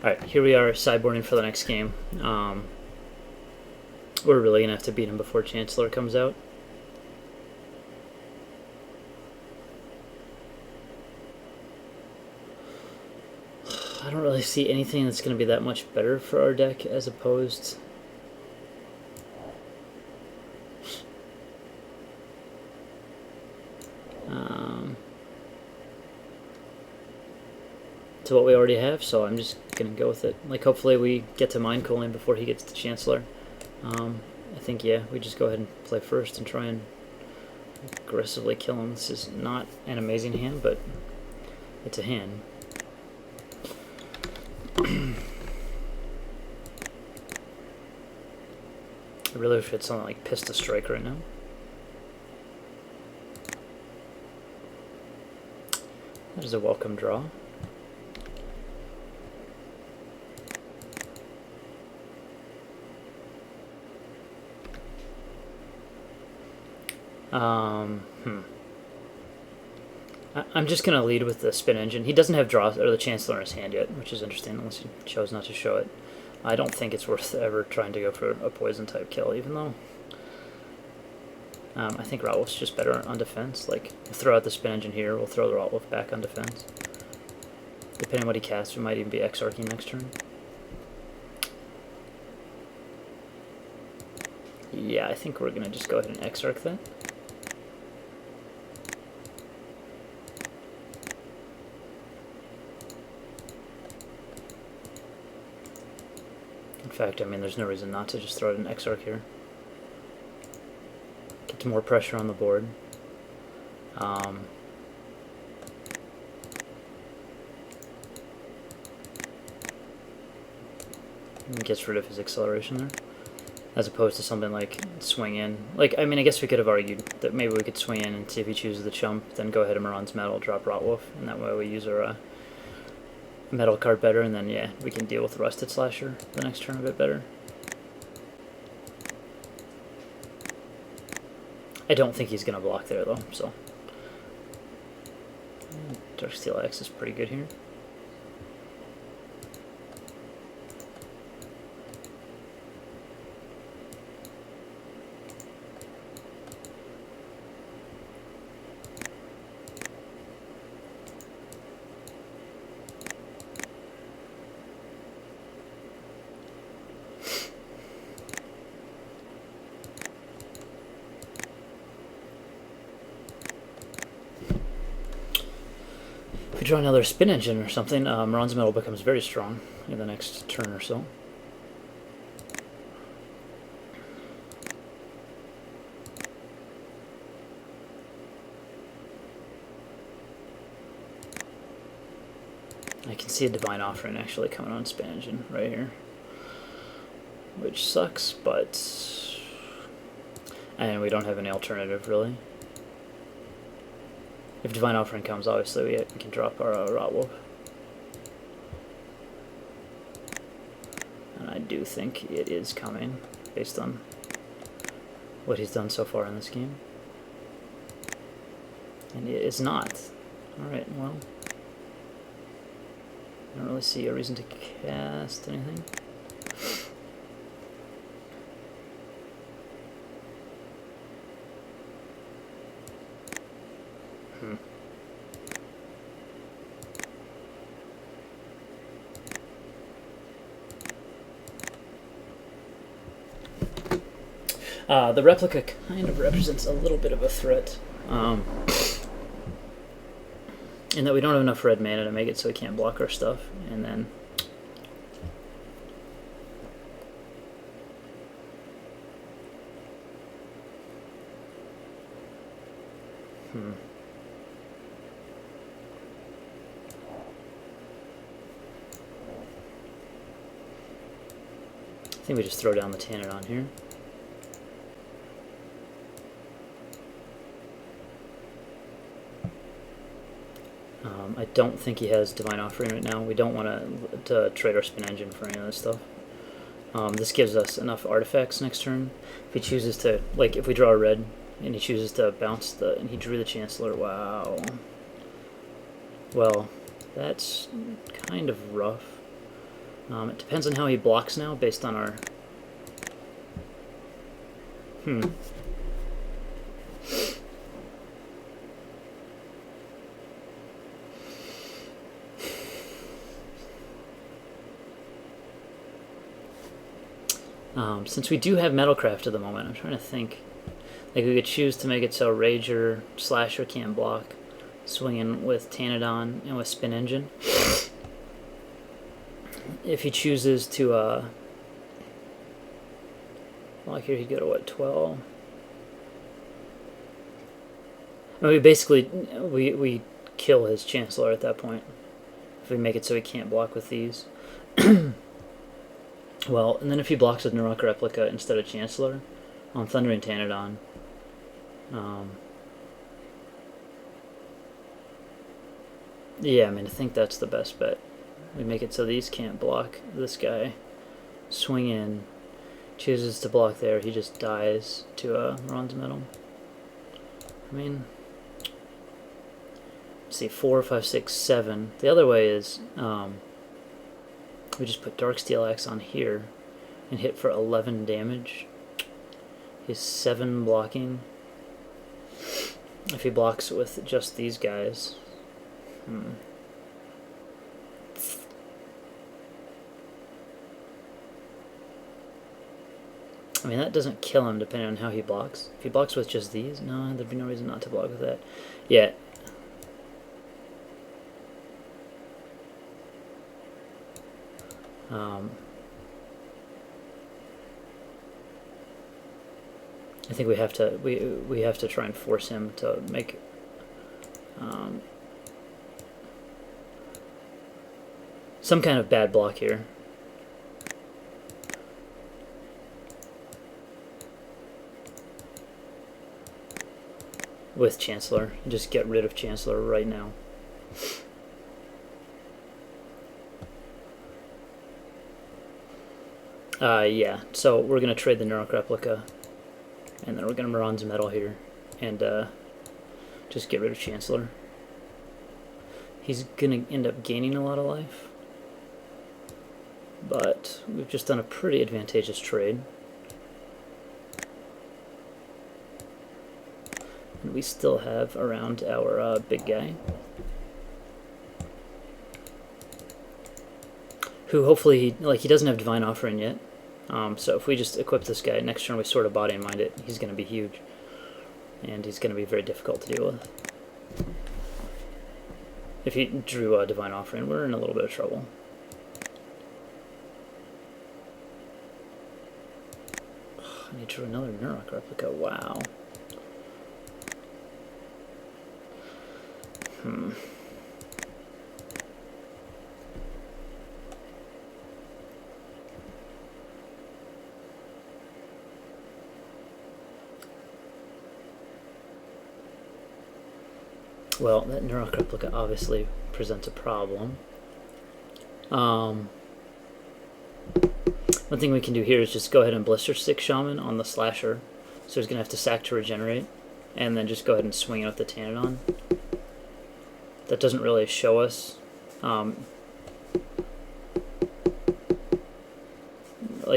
Alright, here we are sideboarding for the next game. We're really going to have to beat him before Chancellor comes out. I don't really see anything that's going to be that much better for our deck as opposed to what we already have, so I'm just going to go with it. Like, hopefully we get to Mind Cooling before he gets to Chancellor. I think, yeah, we just go ahead and play first and try and aggressively kill him. This is not an amazing hand, but it's a hand. I really wish we had something like Pistol Strike right now. That is a welcome draw. I'm just going to lead with the Spin Engine. He doesn't have draw or the Chancellor in his hand yet, which is interesting, unless he chose not to show it. I don't think it's worth ever trying to go for a poison type kill, even though I think Rotwolf's just better on defense. Like, we'll throw out the Spin Engine here, we'll throw the Rotwolf back on defense. Depending on what he casts, we might even be Exarching next turn. Yeah, I think we're going to just go ahead and Exarch that. In fact, I mean, there's no reason not to just throw out an Exarch here. Gets more pressure on the board. Gets rid of his acceleration there, as opposed to something like swing in. Like, I mean, I guess we could have argued that maybe we could swing in and see if he chooses the chump, then go ahead and Moran's Metal, drop Rotwolf, and that way we use our metal card better, and then, yeah, we can deal with Rusted Slasher the next turn a bit better. I don't think he's going to block there, though, so. Darksteel Axe is pretty good here. If we draw another Spin Engine or something, Moran's Metal becomes very strong in the next turn or so. I can see a Divine Offering actually coming on Spin Engine right here, which sucks, but... and we don't have any alternative, really. If Divine Offering comes, obviously we can drop our Rotwolf. And I do think it is coming, based on what he's done so far in this game. And it is not. Alright, well, I don't really see a reason to cast anything. The replica kind of represents a little bit of a threat, in that we don't have enough red mana to make it so we can't block our stuff, and then I think we just throw down the Tanadon here. I don't think he has Divine Offering right now. We don't want to trade our Spin Engine for any of this stuff. This gives us enough artifacts next turn. If he chooses to, like, if we draw a red and he chooses to bounce and he drew the Chancellor, wow. Well, that's kind of rough. It depends on how he blocks now, based on our... Since we do have Metalcraft at the moment, I'm trying to think. Like, we could choose to make it so Rager, Slasher can't block, swinging with Tanadon and with Spin Engine. If he chooses to, well, here he'd go to what, 12? And we basically, we kill his Chancellor at that point. If we make it so he can't block with these. Well, and then if he blocks with Narok Replica instead of Chancellor on Thundering Tanadon, yeah, I mean, I think that's the best bet. We make it so these can't block this guy. Swing in, chooses to block there, he just dies to Bronze Metal. I mean, let's see, 4, 5, 6, 7. The other way is we just put Darksteel Axe on here and hit for 11 damage. He's 7 blocking. If he blocks with just these guys. I mean, that doesn't kill him depending on how he blocks. If he blocks with just these, no, there'd be no reason not to block with that. Yeah. I think we have to we have to try and force him to make some kind of bad block here. With Chancellor. Just get rid of Chancellor right now. Yeah, so we're going to trade the Narok Replica, and then we're going to Miran's Metal here, and just get rid of Chancellor. He's going to end up gaining a lot of life, but we've just done a pretty advantageous trade. And we still have around our big guy, who hopefully, he doesn't have Divine Offering yet. So if we just equip this guy, next turn we sort of Body and Mind it, he's going to be huge. And he's going to be very difficult to deal with. If he drew a Divine Offering, we're in a little bit of trouble. And he drew another Narok Replica, wow. Well, that Narok Replica obviously presents a problem. One thing we can do here is just go ahead and Blister Stick Shaman on the Slasher. So he's going to have to sack to regenerate. And then just go ahead and swing it with the Tanadon. That doesn't really show us.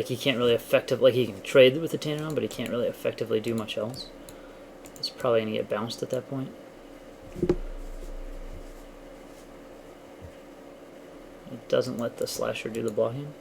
He can't really effectively... he can trade with the Tanadon, but he can't really effectively do much else. It's probably going to get bounced at that point. It doesn't let the Slasher do the blocking.